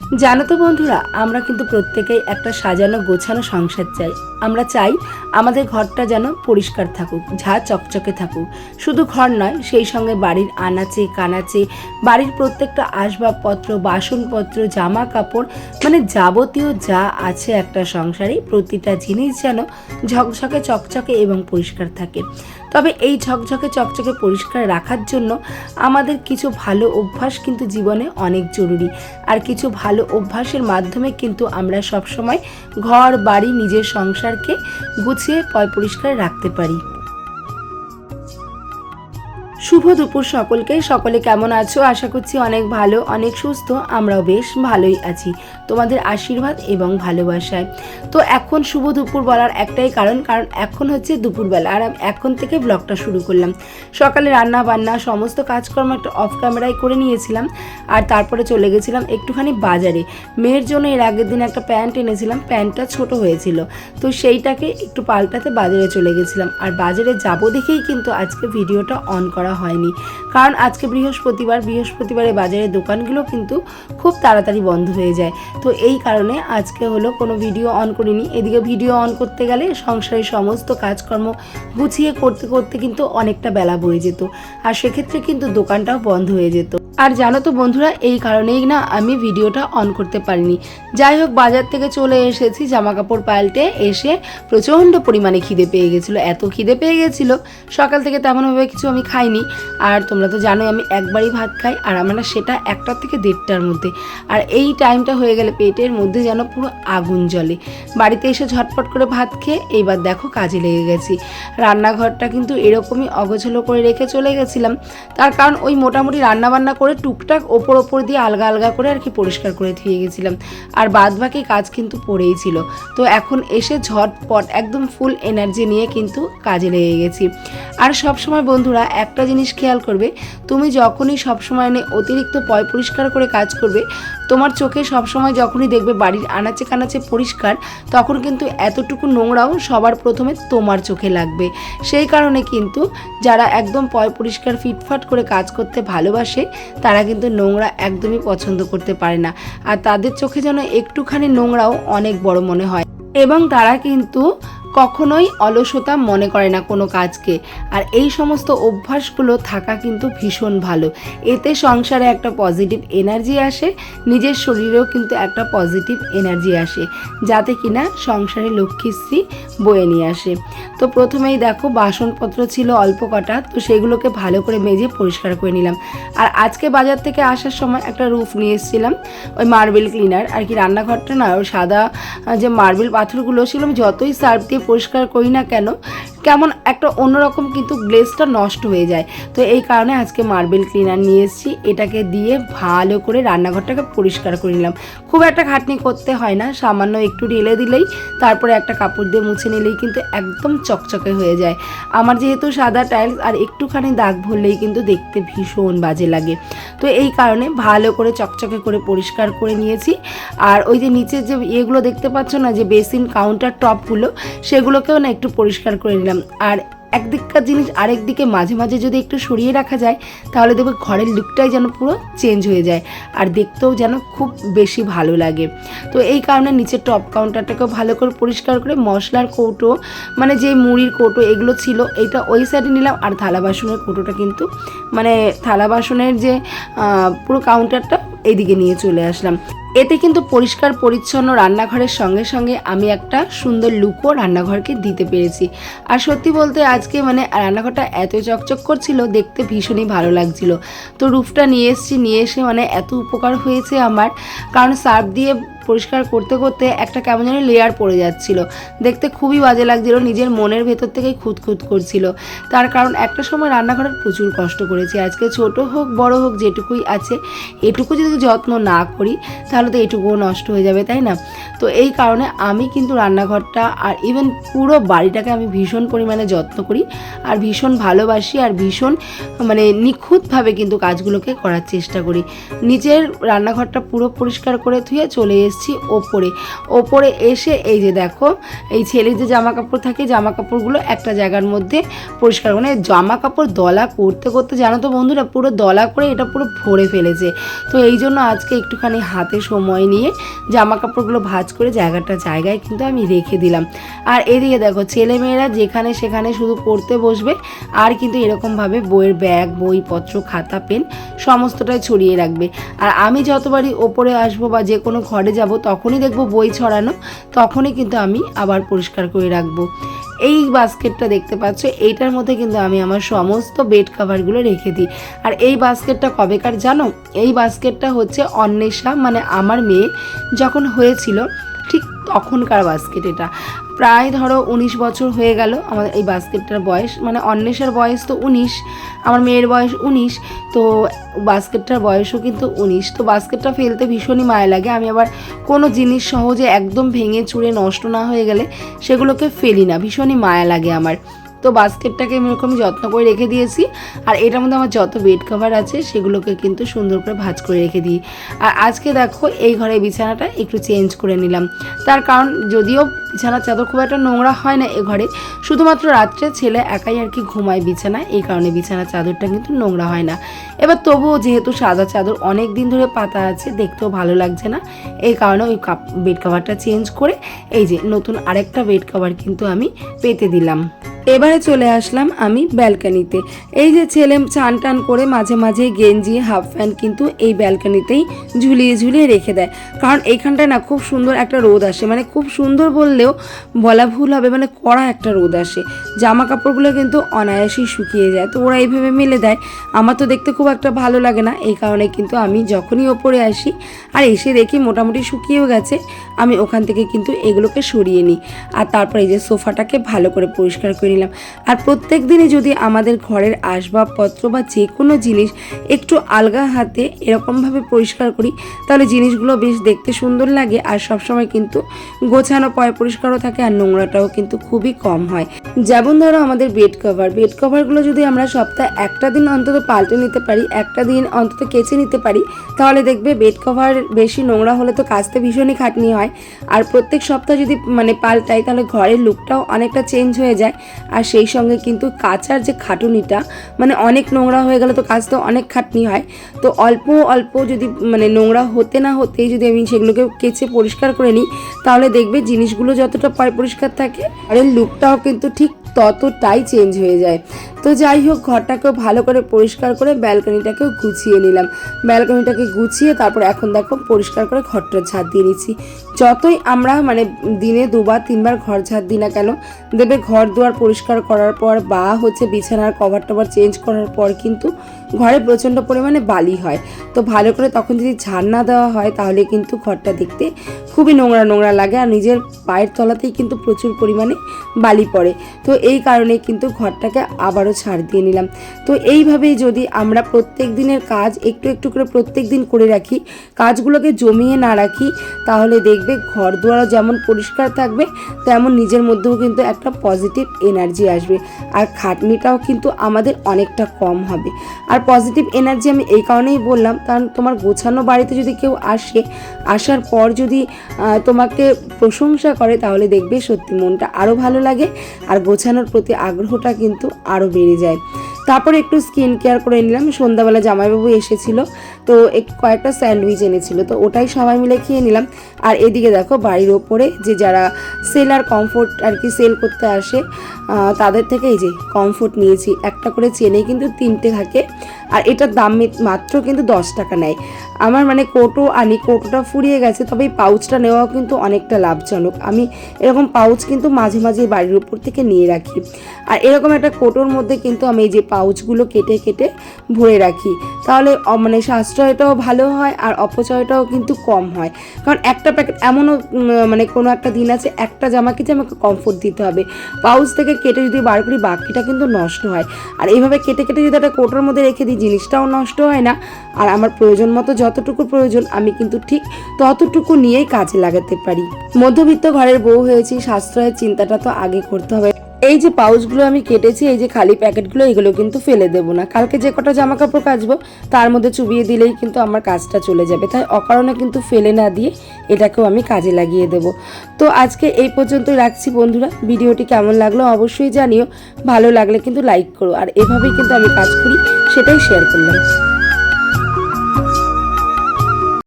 জানো তো বন্ধুরা, আমরা কিন্তু প্রত্যেকেই একটা সাজানো গোছানো সংসার চাই। আমরা চাই আমাদের ঘরটা যেন পরিষ্কার থাকুক, ঝা চকচকে থাকুক। শুধু ঘর নয়, সেই সঙ্গে বাড়ির আনাচে কানাচে, বাড়ির প্রত্যেকটা আসবাবপত্র, বাসনপত্র, জামা কাপড়, মানে যাবতীয় যা আছে একটা সংসারে, প্রতিটা জিনিস যেন ঝকঝকে চকচকে এবং পরিষ্কার থাকে। তবে এই ঝকঝকে চকচকে পরিষ্কার রাখার জন্য আমাদের কিছু ভালো অভ্যাস কিন্তু জীবনে অনেক জরুরি। আর কিছু ভালো অভ্যাসের মাধ্যমে কিন্তু আমরা সবসময় ঘর বাড়ি নিজের সংসারকে গুছিয়ে পরিষ্কার রাখতে পারি। শুভ দুপুর সকলকে। সকলে কেমন আছো? আশা করছি অনেক ভালো, অনেক সুস্থ। আমরাও বেশ ভালোই আছি তোমাদের আশীর্বাদ এবং ভালোবাসায়। তো এখন শুভ দুপুর বলার একটাই কারণ এখন হচ্ছে দুপুরবেলা, আর আমি এখন থেকে ব্লগটা শুরু করলাম। সকালে রান্না বান্না সমস্ত কাজকর্ম একটা অফ ক্যামেরায় করে নিয়েছিলাম, আর তারপরে চলে গেছিলাম একটুখানি বাজারে। মেয়ের জন্য এর আগের দিন একটা প্যান্ট এনেছিলাম, প্যান্টটা ছোট হয়েছিল, তো সেইটাকে একটু পাল্টাতে বাজারে চলে গেছিলাম। আর বাজারে যাবো দেখেই কিন্তু আজকে ভিডিওটা অন করা হয়নি, কারণ আজকে বৃহস্পতিবারে বাজারের দোকানগুলো কিন্তু খুব তাড়াতাড়ি বন্ধ হয়ে যায়। তো এই কারণে আজকে হলো কোনো ভিডিও অন করিনি। এদিকে ভিডিও অন করতে গেলে সংসারের সমস্ত কাজকর্ম গুছিয়ে করতে করতে কিন্তু অনেকটা বেলা বয়ে যেত, আর সেক্ষেত্রে কিন্তু দোকানটাও বন্ধ হয়ে যেত। আর জানো তো বন্ধুরা, এই কারণেই না আমি ভিডিওটা অন করতে পারিনি। যাই হোক, বাজার থেকে চলে এসেছি, জামা কাপড় পাল্টে এসে প্রচণ্ড পরিমাণে খিদে পেয়ে গেছিলো। এত খিদে পেয়ে গেছিলো, সকাল থেকে তেমনভাবে কিছু আমি খাইনি। আর তোমরা তো জানোই আমি একবারই ভাত খাই, আর আমরা সেটা 1টা থেকে 1:30টার মধ্যে। আর এই টাইমটা হয়ে গেলে পেটের মধ্যে যেন পুরো আগুন জ্বলে। বাড়িতে এসে ঝটপট করে ভাত খেয়ে এইবার দেখো কাজে লেগে গেছি। রান্নাঘরটা কিন্তু এরকমই অগোছালো করে রেখে চলে গেছিলাম, তার কারণ ওই মোটামুটি রান্নাবান্না করে টুকটাক ওপর দিয়ে আলগা করে আর কি পরিষ্কার করে ধুয়ে গেছিলাম, আর বাদ বাকি কাজ কিন্তু পড়েই ছিল। তো এখন এসে ঝটপট একদম ফুল এনার্জি নিয়ে কিন্তু কাজে লেগে গেছি। আর সব সময় বন্ধুরা একটা জিনিস খেয়াল করবে, তুমি যখনই সবসময় অতিরিক্ত পরিষ্কার করে কাজ করবে, তোমার চোখে সবসময় যখনই দেখবে বাড়ির আনাচে কানাচে পরিষ্কার, তখন কিন্তু এতটুকু নোংরাও সবার প্রথমে তোমার চোখে লাগবে। সেই কারণে কিন্তু যারা একদম পরিষ্কার ফিটফাট করে কাজ করতে ভালোবাসে, তারা কিন্তু নোংরা একদমই পছন্দ করতে পারে না, আর তাদের চোখে যেন একটুখানি নোংরাও অনেক বড় মনে হয়, এবং তারা কিন্তু কখনোই অলসতা মনে করে না কোনো কাজকে। আর এই সমস্ত অভ্যাসগুলো থাকা কিন্তু ভীষণ ভালো। এতে সংসারে একটা পজিটিভ এনার্জি আসে, নিজের শরীরেও কিন্তু একটা পজিটিভ এনার্জি আসে, যাতে কিনা সংসারে লক্ষ্মীশ্রী বয়ে নিয়ে আসে। তো প্রথমেই দেখো বাসনপত্র ছিল অল্প কটা, তো সেগুলোকে ভালো করে মেজে পরিষ্কার করে নিলাম। আর আজকে বাজার থেকে আসার সময় একটা রুফ নিয়ে এসেছিলাম, ওই মার্বেল ক্লিনার আর কি। রান্নাঘরটা না ওই সাদা যে মার্বেল পাথরগুলো ছিল, আমি যতই সার্ফ দিয়ে পরিষ্কার করি না কেন, কেমন একটা অন্যরকম কিন্তু গ্লেজটা নষ্ট হয়ে যায়। তো এই কারণে আজকে মার্বেল ক্লিনার নিয়ে এসেছি, এটাকে দিয়ে ভালো করে রান্নাঘরটাকে পরিষ্কার করে নিলাম। খুব একটা খাটনি করতে হয় না, সামান্য একটু ঢেলে দিলেই, তারপরে একটা কাপড় দিয়ে মুছে নিলেই কিন্তু একদম চকচকে হয়ে যায়। আমার যেহেতু সাদা টাইলস, আর একটুখানি দাগ ভরলেই কিন্তু দেখতে ভীষণ বাজে লাগে। তো এই কারণে ভালো করে চকচকে করে পরিষ্কার করে নিয়েছি। আর ওই যে নিচের যে ইয়েগুলো দেখতে পাচ্ছ না, যে বেসিন কাউন্টার টপগুলো, সেগুলোকেও না একটু পরিষ্কার করে নিলাম। আর একদিককার জিনিস আরেক দিকে মাঝে মাঝে যদি একটু সরিয়ে রাখা যায়, তাহলে দেখবে ঘরের লুকটাই যেন পুরো চেঞ্জ হয়ে যায়, আর দেখতেও যেন খুব বেশি ভালো লাগে। তো এই কারণে নিচের টপ কাউন্টারটাকেও ভালো করে পরিষ্কার করে, মশলার কৌটো মানে যে মুড়ির কৌটো এগুলো ছিল, এইটা ওই সাইডে নিলাম। আর থালা বাসনের কৌটোটা কিন্তু মানে থালা বাসনের যে পুরো কাউন্টারটা এইদিকে নিয়ে চলে আসলাম। এতে কিন্তু পরিষ্কার পরিচ্ছন্ন রান্নাঘরের সঙ্গে সঙ্গে আমি একটা সুন্দর লুকও রান্নাঘরকে দিতে পেরেছি। আর সত্যি বলতে আজকে মানে রান্নাঘরটা এত চকচক করছিল, দেখতে ভীষণই ভালো লাগছিল। তো রুফটা নিয়ে এসে মানে এত উপকার হয়েছে আমার, কারণ সার্ফ দিয়ে পরিষ্কার করতে করতে একটা কেমন যেন লেয়ার পড়ে যাচ্ছিল, দেখতে খুবই বাজে লাগছিল, নিজের মনের ভেতর থেকেই খুঁতখুত করছিল। তার কারণ একটা সময় রান্নাঘরের প্রচুর কষ্ট করেছি। আজকে ছোট হোক বড় হোক যেটুকুই আছে, এটুকু যদি যত্ন না করি তাহলে তো এটুকুও নষ্ট হয়ে যাবে, তাই না? তো এই কারণে আমি কিন্তু রান্নাঘরটা আর ইভেন পুরো বাড়িটাকে আমি ভীষণ পরিমাণে যত্ন করি, আর ভীষণ ভালোবাসি, আর ভীষণ মানে নিখুঁতভাবে কিন্তু কাজগুলোকে করার চেষ্টা করি। নিজের রান্নাঘরটা পুরো পরিষ্কার করে ধুয়ে চলে এসেছি এসেছি ওপরে। ওপরে এসে এই যে দেখো, এই ছেলের যে জামা কাপড় থাকে, জামা কাপড়গুলো একটা জায়গার মধ্যে পরিষ্কার করে, জামা কাপড় দলা করতে করতে জানো তো বন্ধুরা, পুরো দলা করে এটা পুরো ভরে ফেলেছে। তো এই জন্য আজকে একটুখানি হাতে সময় নিয়ে জামা কাপড়গুলো ভাঁজ করে জায়গায় কিন্তু আমি রেখে দিলাম। আর এদিকে দেখো, ছেলেমেয়েরা যেখানে সেখানে শুধু পড়তে বসবে, আর কিন্তু এরকমভাবে বইয়ের ব্যাগ, বইপত্র, খাতা, পেন সমস্তটাই ছড়িয়ে রাখবে। আর আমি যতবারই ওপরে আসবো বা যে কোনো ঘরে যাব, তখনই দেখবো বই ছড়ানো, তখনই কিন্তু আমি আবার পরিষ্কার করে রাখবো। এই বাস্কেটটা দেখতে পাচ্ছ, এইটার মধ্যে কিন্তু আমি আমার সমস্ত বেড কাভারগুলো রেখে দিই। আর এই বাস্কেটটা কবেকার জানো? এই বাস্কেটটা হচ্ছে অন্বেষা, মানে আমার মেয়ে যখন হয়েছিল ঠিক তখনকার বাস্কেট। এটা প্রায় ধরো 19 বছর হয়ে গেল আমাদের এই বাস্কেটটার বয়স, মানে অন্বেষার বয়স তো 19, আমার মেয়ের বয়স 19, তো বাস্কেটটার বয়সও কিন্তু 19। তো বাস্কেটটা ফেলতে ভীষণই মায়া লাগে। আমি আবার কোনো জিনিস সহজে একদম ভেঙে চুরে নষ্ট না হয়ে গেলে সেগুলোকে ফেলি না, ভীষণই মায়া লাগে আমার। তো বাস্কেটটাকে আমি এরকমই যত্ন করে রেখে দিয়েছি। আর এটার মধ্যে আমার যত বেড কভার আছে সেগুলোকে কিন্তু সুন্দর করে ভাঁজ করে রেখে দিই। আর আজকে দেখো, এই ঘরের বিছানাটা একটু চেঞ্জ করে নিলাম। তার কারণ যদিও বিছানার চাদর খুব একটা নোংরা হয় না এ ঘরে, শুধুমাত্র রাত্রে ছেলে একাই আর কি ঘুমায় বিছানায়, এই কারণে বিছানার চাদরটা কিন্তু নোংরা হয় না। এবার তবুও যেহেতু সাদা চাদর অনেক দিন ধরে পাতা আছে, দেখতেও ভালো লাগছে না, এই কারণে ওই বেড কভারটা চেঞ্জ করে এই যে নতুন আরেকটা বেড কভার কিন্তু আমি পেতে দিলাম। এবারে চলে আসলাম আমি ব্যালকানিতে। এই যে ছেলে চান টান করে মাঝে মাঝে গেঞ্জি, হাফ প্যান্ট কিন্তু এই ব্যালকানিতেই ঝুলিয়ে ঝুলিয়ে রেখে দেয়। কারণ এইখানটায় না খুব সুন্দর একটা রোদ আসে, মানে খুব সুন্দর বললেও বলা ভুল হবে, মানে কড়া একটা রোদ আসে, জামা কাপড়গুলো কিন্তু অনায়াসেই শুকিয়ে যায়। তো ওরা এইভাবে মেলে দেয়, আমার তো দেখতে খুব একটা ভালো লাগে না, এই কারণে কিন্তু আমি যখনই ওপরে আসি আর এসে দেখি মোটামুটি শুকিয়েও গেছে, আমি ওখান থেকে কিন্তু এগুলোকে সরিয়ে নিই। আর তারপরে এই যে সোফাটাকে ভালো করে পরিষ্কার করে নিলাম। আর প্রত্যেক দিনই যদি আমাদের ঘরের আসবাবপত্র বা যে কোনো জিনিস একটু আলগা হাতে এরকমভাবে পরিষ্কার করি, তাহলে জিনিসগুলো বেশ দেখতে সুন্দর লাগে। আর সবসময় কিন্তু গোছানো পরিষ্কারও থাকে, আর নোংরাটাও কিন্তু খুবই কম হয়। যেমন ধরো আমাদের বেড কভারগুলো যদি আমরা সপ্তাহে একটা দিন অন্তত পাল্টে নিতে পারি, একটা দিন অন্তত কেচে নিতে পারি, তাহলে দেখবে বেড কভার বেশি নোংরা হলে তো কাচতে ভীষণই খাটনি হয়। আর প্রত্যেক সপ্তাহে যদি মানে পাল্টাই, তাহলে ঘরের লুকটাও অনেকটা চেঞ্জ হয়ে যায়। আর সেই সঙ্গে কিন্তু কাচার যে খাটুনিটা, মানে অনেক নোংরা হয়ে গেলে তো কাচতে অনেক খাটনি হয়। তো অল্প অল্প যদি মানে নোংরা হতে না হতেই যদি আমি সেগুলোকে কেচে পরিষ্কার করে নিই, তাহলে দেখবে জিনিসগুলো যতটা পরিষ্কার থাকে আর এর লুকটাও কিন্তু ঠিক ততটাই চেঞ্জ হয়ে যায়। তো যাই হোক, ঘরটাকেও ভালো করে পরিষ্কার করে ব্যালকনিটাকেও গুছিয়ে নিলাম। ব্যালকনিটাকে গুছিয়ে তারপর এখন দেখো পরিষ্কার করে ঘরটা ঝাড় দিয়ে নিচ্ছি। যতই আমরা মানে দিনে 2-3 বার ঘর ঝাড় দিই না কেন, দেখবে ঘর দুয়ার পরিষ্কার করার পর বা হচ্ছে বিছানার কভার টভার চেঞ্জ করার পর কিন্তু ঘরে প্রচণ্ড পরিমাণে বালি হয়। তো ভালো করে তখন যদি ঝাড় না দেওয়া হয়, তাহলে কিন্তু ঘরটা দেখতে খুবই নোংরা নোংরা লাগে, আর নিজের পায়ের তলাতেই কিন্তু প্রচুর পরিমাণে বালি পড়ে। তো এই কারণে কিন্তু ঘরটাকে আবারও ছাড় দিয়ে নিলাম। তো এইভাবেই যদি আমরা প্রত্যেক দিনের কাজ একটু একটু করে প্রত্যেক দিন করে রাখি, কাজগুলোকে জমিয়ে না রাখি, তাহলে দেখবে ঘর দুয়ারও যেমন পরিষ্কার থাকবে, তেমন নিজের মধ্যেও কিন্তু একটা পজিটিভ এনার্জি আসবে। আর খাটনিটাও কিন্তু আমাদের অনেকটা কম হবে। আর পজিটিভ এনার্জি আমি এই কারণেই বললাম, কারণ তোমার গোছানো বাড়িতে যদি কেউ আসে, আসার পর যদি তোমাকে প্রশংসা করে, তাহলে দেখবে সত্যি মনটা আরও ভালো লাগে, আর গোছানোর প্রতি আগ্রহটা কিন্তু আরও বেড়ে যায়। তারপরে একটু স্কিন কেয়ার করে নিলাম। সন্ধ্যাবেলা জামাইবাবু এসেছিলো, তো কয়েকটা স্যান্ডউইচ এনেছিল, তো ওটাই সবাই মিলে খেয়ে নিলাম। আর এদিকে দেখো, বাড়ির ওপরে যে যারা সেলার কমফোর্ট আর কি সেল করতে আসে, তাদের থেকে এই যে কমফোর্ট নিয়েছি। একটা করে চেনে কিন্তু 3টে থাকে, আর এটার দাম মাত্র কিন্তু 10 টাকা নেয়। আমার মানে কোটো আনি, কোটোটা ফুরিয়ে গেছে, তবে এই পাউচটা নেওয়াও কিন্তু অনেকটা লাভজনক। আমি এরকম পাউচ কিন্তু মাঝে মাঝে বাড়ির উপর থেকে নিয়ে রাখি। আর এরকম একটা কোটোর মধ্যে কিন্তু আমি এই যে পাউচগুলো কেটে কেটে ভরে রাখি, তাহলে মানে সাশ্রয়টাও ভালো হয় আর অপচয়টাও কিন্তু কম হয়। কারণ একটা প্যাকেট এমনও মানে কোনো একটা দিন আছে একটা জামা কিনে আমাকে কমফোর্ট দিতে হবে, পাউচ থেকে কেটে যদি বার করি বাকিটা কিন্তু নষ্ট হয়। আর এইভাবে কেটে কেটে যদি একটা কোটোর মধ্যে রেখে দিই, জিনিসটাও নষ্ট হয় না, আর আমার প্রয়োজন মতো যতটুকু প্রয়োজন আমি কিন্তু ঠিক ততটুকু নিয়েই কাজে লাগাতে পারি। মধ্যবিত্ত ঘরের বউ হয়েছি, সাশ্রয়ের চিন্তাটা তো আগে করতে হবে। এই যে পাউচগুলো আমি কেটেছি, এই যে খালি প্যাকেটগুলো, এগুলো কিন্তু ফেলে দেবো না। কালকে যে কটা জামা কাপড় কাচবো তার মধ্যে চুবিয়ে দিলেই কিন্তু আমার কাজটা চলে যাবে, তাই অকারণে কিন্তু ফেলে না দিয়ে এটাকেও আমি কাজে লাগিয়ে দেবো। তো আজকে এই পর্যন্তই রাখছি বন্ধুরা। ভিডিওটি কেমন লাগলো অবশ্যই জানিও, ভালো লাগলে কিন্তু লাইক করো, আর এভাবেই কিন্তু আমি কাজ করি সেটাই শেয়ার করলাম।